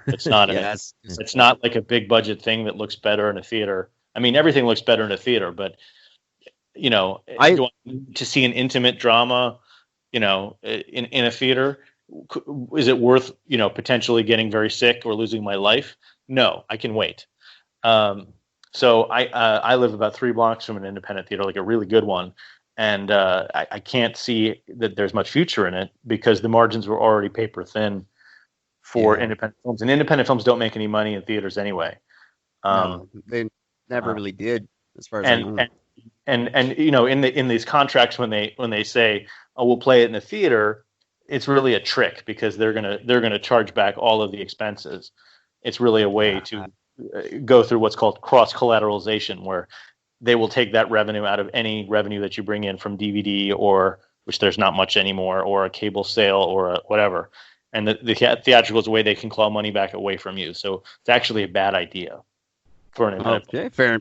It's not. It's not like a big budget thing that looks better in a theater. I mean, everything looks better in a theater, but do I need to see an intimate drama, in a theater? Is it worth, potentially getting very sick or losing my life? No, I can wait. So I live about 3 blocks from an independent theater, like a really good one. And I can't see that there's much future in it because the margins were already paper thin for independent films. And independent films don't make any money in theaters anyway. No, they never really did, as far as I know. And in these contracts when they say, oh, we'll play it in the theater, it's really a trick because they're gonna charge back all of the expenses. It's really a way to go through what's called cross collateralization, where they will take that revenue out of any revenue that you bring in from DVD, or which there's not much anymore, or a cable sale, or whatever. And the theatrical is a way they can claw money back away from you. So it's actually a bad idea for an independent. Okay, fair.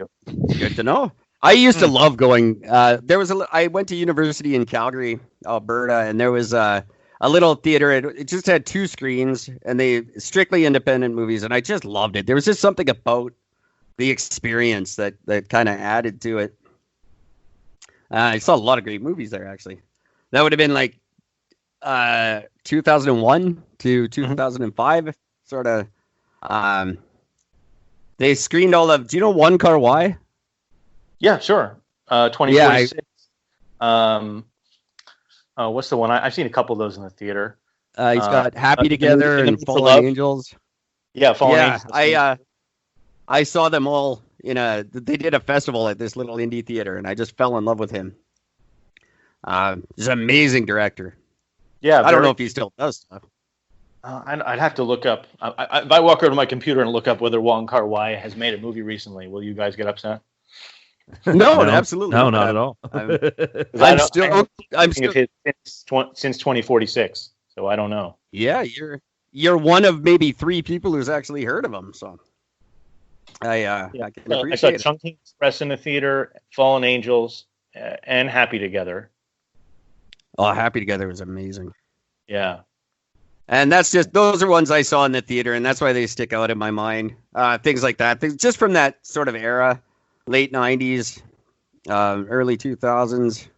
Good to know. I used to love going. I went to university in Calgary, Alberta, and there was a little theater. It just had 2 screens, and they strictly independent movies, and I just loved it. There was just something about the experience that kind of added to it. I saw a lot of great movies there, actually. That would have been like 2001 to 2005, sort of. They screened all of. Do you know One Car Why? Yeah, sure. 2046. What's the one? I've seen a couple of those in the theater. He's got Happy Together and Fallen Angels. Yeah, Fallen Angels. I saw them all they did a festival at this little indie theater, and I just fell in love with him. He's an amazing director. Yeah, I don't know if he still does stuff. I'd have to look up. If I walk over to my computer and look up whether Wong Kar-wai has made a movie recently, will you guys get upset? No, absolutely no, not at all. I'm still since 2046, so I don't know. Yeah, you're one of maybe 3 people who's actually heard of him. So I can appreciate I saw it. Chungking Express in the theater, Fallen Angels, and Happy Together. Oh, Happy Together was amazing. Yeah. And those are ones I saw in the theater, and that's why they stick out in my mind. Things like that, just from that sort of era, late 90s, early 2000s,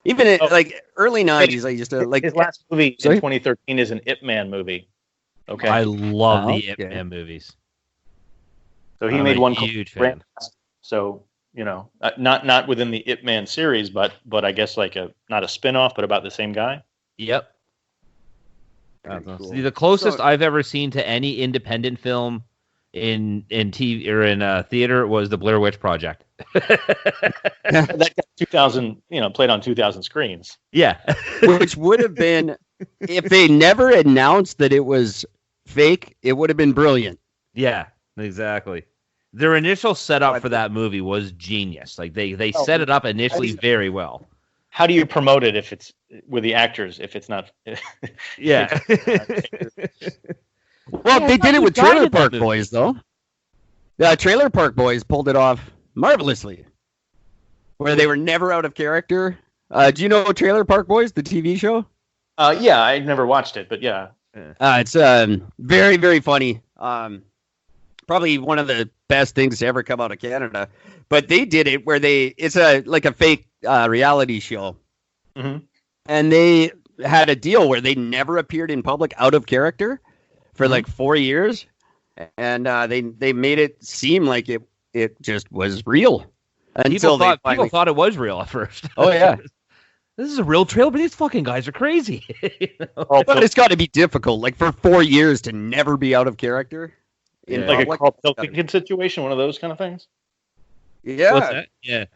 even like early 90s. I used to like his last movie in 2013 is an Ip Man movie. Okay, I love the Ip Man movies. So he made one huge fan. So not within the Ip Man series, but I guess like not a spin-off, but about the same guy. Yep. Cool. The closest I've ever seen to any independent film in TV or in theater was the Blair Witch Project. That got 2000, played on 2,000 screens. Yeah, which would have been, if they never announced that it was fake, it would have been brilliant. Yeah, exactly. Their initial setup for that movie was genius. Like they set it up initially very well. How do you promote it if it's with the actors? If it's not, yeah. Well, they did it with Trailer Park Boys, though. The Trailer Park Boys pulled it off marvelously, where they were never out of character. Do you know Trailer Park Boys, the TV show? Yeah, I never watched it, but yeah. It's very, very funny. Probably one of the best things to ever come out of Canada. But they did it where it's like a fake reality show. Mm-hmm. And they had a deal where they never appeared in public out of character for like 4 years. And they made it seem like it just was real. People thought it was real at first. Oh, yeah. This is a real trail, but these fucking guys are crazy. But it's got to be difficult, like for 4 years to never be out of character. Like a Carl Pilkington situation, one of those kind of things. Yeah. What's that? Yeah.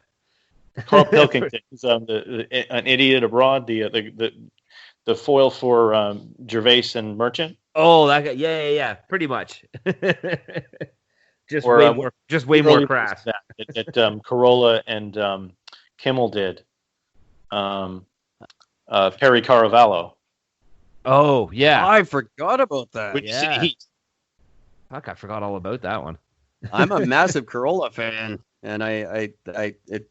Carl Pilkington is an idiot abroad. The foil for Gervais and Merchant. Oh, that guy. Yeah. Pretty much. Just way more crass. That Corolla and Kimmel did. Perry Caravallo. Oh yeah, I forgot about that. Fuck, I forgot all about that one. I'm a massive Corolla fan, and I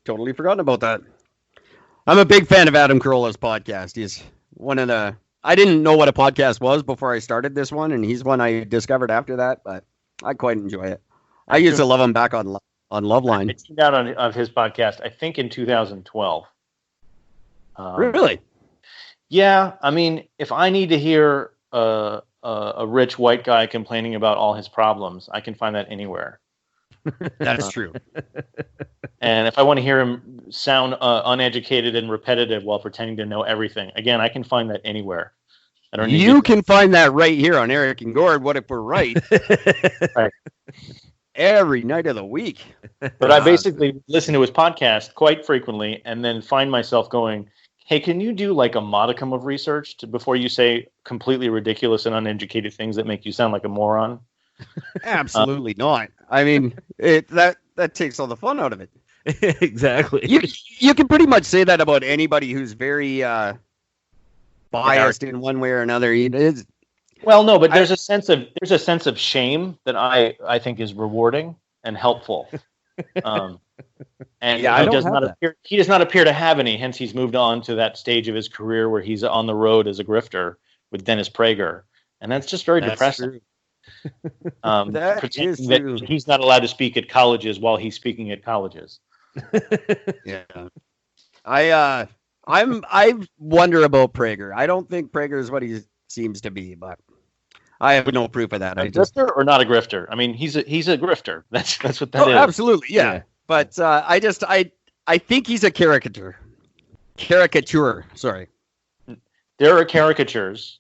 totally forgotten about that. I'm a big fan of Adam Carolla's podcast. He's one of the I didn't know what a podcast was before I started this one, and he's one I discovered after that. But I quite enjoy it. I used to love him back on Loveline. I tuned out on his podcast, I think in 2012. Really? Yeah. I mean, if I need to hear a rich white guy complaining about all his problems, I can find that anywhere. That is true. And if I want to hear him sound uneducated and repetitive while pretending to know everything, again, I can find that anywhere. I don't need You can find that right here on Eric and Gord. What if we're right? Right. Every night of the week. But I basically listen to his podcast quite frequently and then find myself going, hey, can you do like a modicum of research before you say completely ridiculous and uneducated things that make you sound like a moron? Absolutely not. I mean, that takes all the fun out of it. Exactly. You can pretty much say that about anybody who's very biased in one way or another. Well, no, but there's a sense of shame that I think is rewarding and helpful. And yeah, he does not appear to have any. Hence, he's moved on to that stage of his career where he's on the road as a grifter with Dennis Prager, and that's just very depressing. True. That he's not allowed to speak at colleges while he's speaking at colleges. Yeah, I wonder about Prager. I don't think Prager is what he seems to be, but I have no proof of that. Grifter or not a grifter? I mean, he's a grifter. That's what that is. Absolutely, yeah. But I think he's a caricature. Sorry. There are caricatures,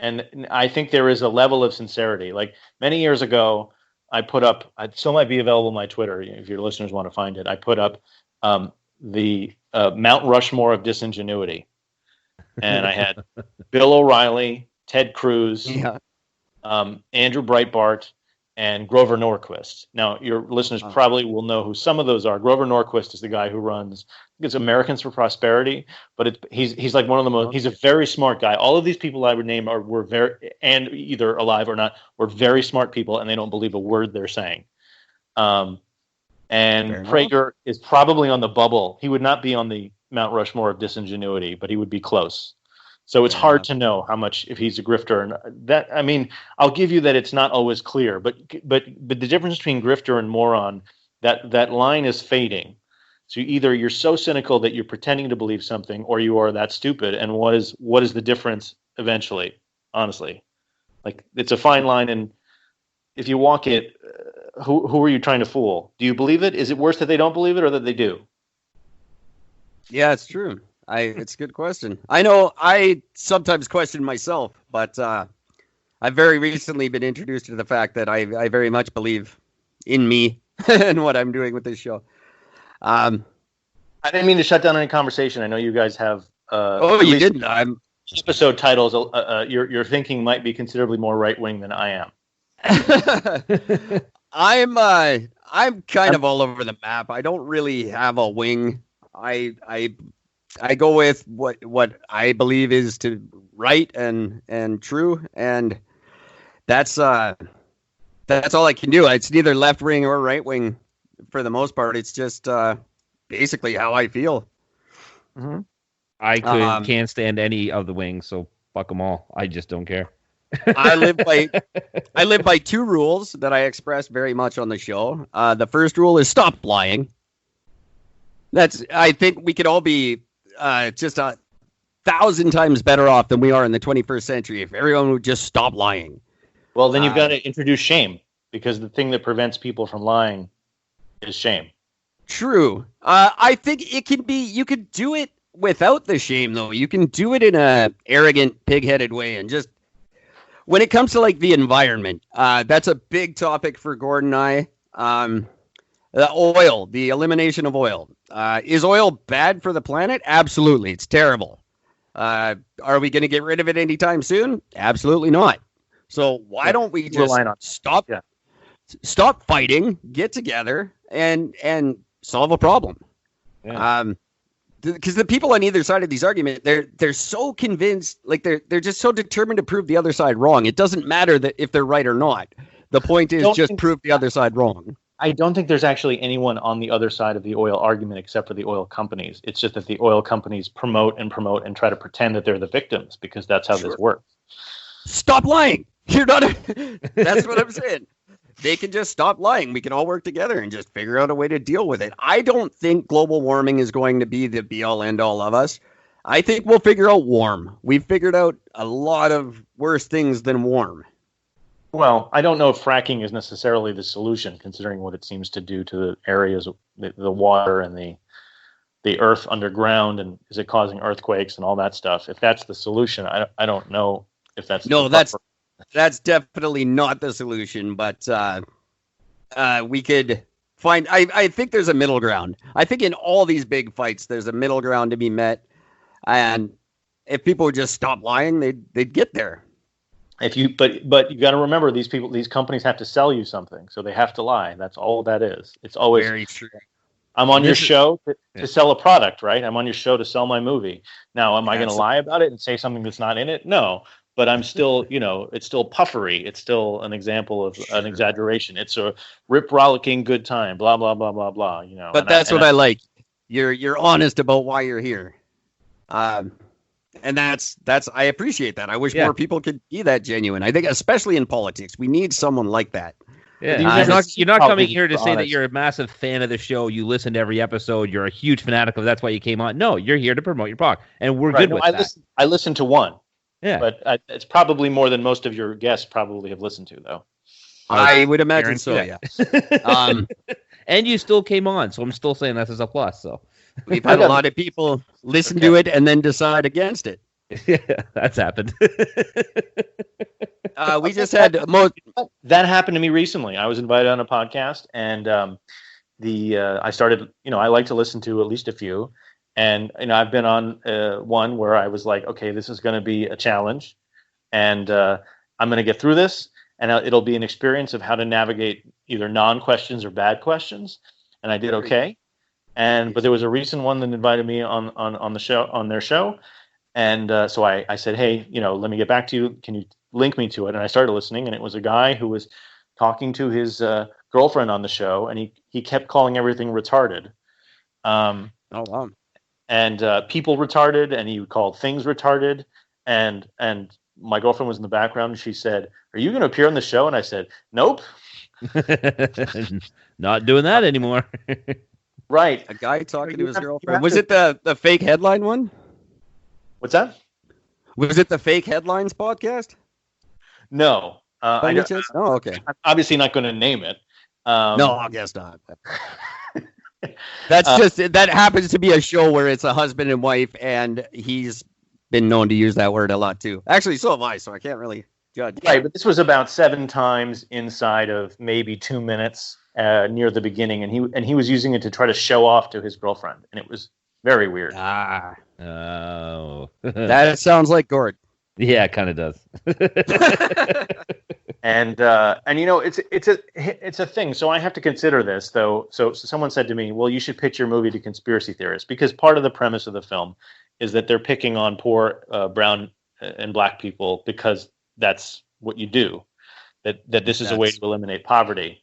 and I think there is a level of sincerity. Like many years ago, I put up. It still might be available on my Twitter if your listeners want to find it. I put up the Mount Rushmore of disingenuity, and I had Bill O'Reilly, Ted Cruz, Andrew Breitbart, and Grover Norquist. Now, your listeners probably will know who some of those are. Grover Norquist is the guy who runs, it's Americans for Prosperity, but he's like one of the most. He's a very smart guy. All of these people I would name were very, and either alive or not, were very smart people, and they don't believe a word they're saying. And Prager is probably on the bubble. He would not be on the Mount Rushmore of disingenuity, but he would be close. So it's hard to know how much, if he's a grifter. And that, I mean, I'll give you that it's not always clear, but the difference between grifter and moron, that line is fading. So either you're so cynical that you're pretending to believe something, or you are that stupid. And what is the difference eventually? Honestly, like it's a fine line, and if you walk it, who are you trying to fool? Do you believe it? Is it worse that they don't believe it or that they do? Yeah, it's true. It's a good question. I know I sometimes question myself, but I've very recently been introduced to the fact that I very much believe in me and what I'm doing with this show. I didn't mean to shut down any conversation. I know you guys have. You didn't. Episode titles. Your thinking might be considerably more right wing than I am. I'm kind of all over the map. I don't really have a wing. I go with what I believe is to right and true, and that's all I can do. It's neither left wing or right wing for the most part. It's just basically how I feel. Mm-hmm. I can't stand any of the wings, so fuck them all. I just don't care. I live by two rules that I express very much on the show. The first rule is stop lying. I think we could all be just 1,000 times better off than we are in the 21st century if everyone would just stop lying. Well, then you've got to introduce shame, because the thing that prevents people from lying is shame. True. I think it can be. You could do it without the shame, though. You can do it in a arrogant, pig-headed way, and just when it comes to like the environment, that's a big topic for Gordon and I. The elimination of oil. Is oil bad for the planet? Absolutely. It's terrible. Are we going to get rid of it anytime soon? Absolutely not. So why don't we just stop fighting, get together, and solve a problem? Yeah. Because the people on either side of these arguments, they're so convinced, like they're just so determined to prove the other side wrong. It doesn't matter that if they're right or not. The point is prove the other side wrong. I don't think there's actually anyone on the other side of the oil argument except for the oil companies. It's just that the oil companies promote and try to pretend that they're the victims because that's how this works. Stop lying. You're not. That's what I'm saying. They can just stop lying. We can all work together and just figure out a way to deal with it. I don't think global warming is going to be the be-all, end-all of us. I think we'll figure out warm. We've figured out a lot of worse things than warm. Well, I don't know if fracking is necessarily the solution, considering what it seems to do to the areas, the water and the earth underground, and is it causing earthquakes and all that stuff. If that's the solution, I don't know if that's that's definitely not the solution. But we could find. I think there's a middle ground. I think in all these big fights, there's a middle ground to be met, and if people would just stop lying, they'd get there. But you got to remember, these companies have to sell you something, so they have to lie. That's all that is. It's always very true. I'm on your show to sell a product, right? I'm on your show to sell my movie. Now, am I going to lie about it and say something that's not in it? No, but I'm still, it's still puffery. It's still an example of an exaggeration. It's a rip-rollicking good time, blah, blah, blah, blah, blah, But that's what I like. You're honest about why you're here. And that's I appreciate that. I wish more people could be that genuine. I think especially in politics, we need someone like that. Yeah, you're not coming here to say that you're a massive fan of the show. You listen to every episode. You're a huge fanatic of. That's why you came on. No, you're here to promote your product, and we're good with that. I listened to one. Yeah, but it's probably more than most of your guests probably have listened to, though. I would imagine so. Yeah. And you still came on, so I'm still saying this is a plus. So we've had a lot of people listen to it and then decide against it. Yeah, that's happened. We just had that happened to me recently. I was invited on a podcast, and I started. I like to listen to at least a few, and I've been on one where I was like, okay, this is going to be a challenge, and I'm going to get through this, and it'll be an experience of how to navigate either non-questions or bad questions, and I did okay. But there was a recent one that invited me on the show, on their show. And so I said, hey, let me get back to you. Can you link me to it? And I started listening, and it was a guy who was talking to his girlfriend on the show, and he kept calling everything retarded. Oh, wow. And people retarded, and he called things retarded. And my girlfriend was in the background, and she said, are you going to appear on the show? And I said, nope. Not doing that anymore. Right. A guy talking to his girlfriend. Was it the fake headline one? What's that? Was it the Fake Headlines podcast? No. Oh, okay. I'm obviously not going to name it. No, I guess not. That happens to be a show where it's a husband and wife, and he's been known to use that word a lot too. Actually, so have I, so I can't really judge. Right, but this was about 7 times inside of maybe 2 minutes near the beginning, and he was using it to try to show off to his girlfriend, and it was very weird. Oh. That sounds like Gord. Yeah, it kind of does. And it's a thing. So I have to consider this, though. So someone said to me, well, you should pitch your movie to conspiracy theorists, because part of the premise of the film is that they're picking on poor brown and black people because that's what you do, that this is a way to eliminate poverty.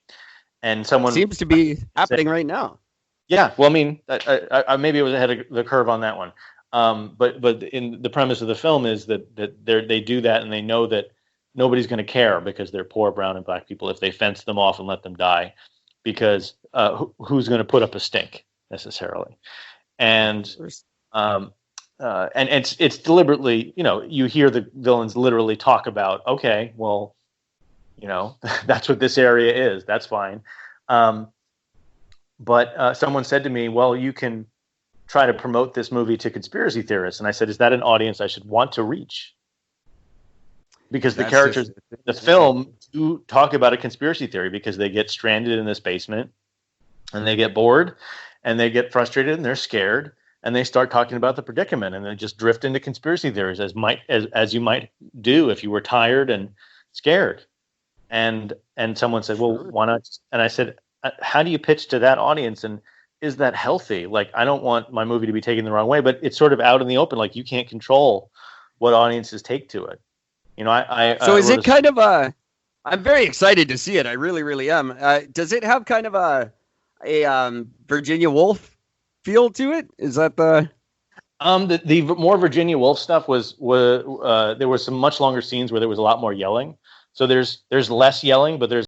And someone seems to be happening right now. Yeah, well, I mean, I maybe it was ahead of the curve on that one. But in the premise of the film is that they do that, and they know that nobody's going to care because they're poor brown and black people if they fence them off and let them die, because who's going to put up a stink necessarily? And it's deliberately, you hear the villains literally talk about, okay, well, that's what this area is. That's fine. But someone said to me, well, you can try to promote this movie to conspiracy theorists. And I said, is that an audience I should want to reach? Because the characters in the film do talk about a conspiracy theory, because they get stranded in this basement and they get bored and they get frustrated and they're scared and they start talking about the predicament, and they just drift into conspiracy theories as you might do if you were tired and scared. And someone said, well, why not? And I said, how do you pitch to that audience? And is that healthy? Like, I don't want my movie to be taken the wrong way, but it's sort of out in the open. Like, you can't control what audiences take to it. So is it kind of I'm very excited to see it. I really, really am. Does it have kind of a Virginia Woolf feel to it? Is that the more Virginia Woolf stuff was there were some much longer scenes where there was a lot more yelling. So there's less yelling, but there's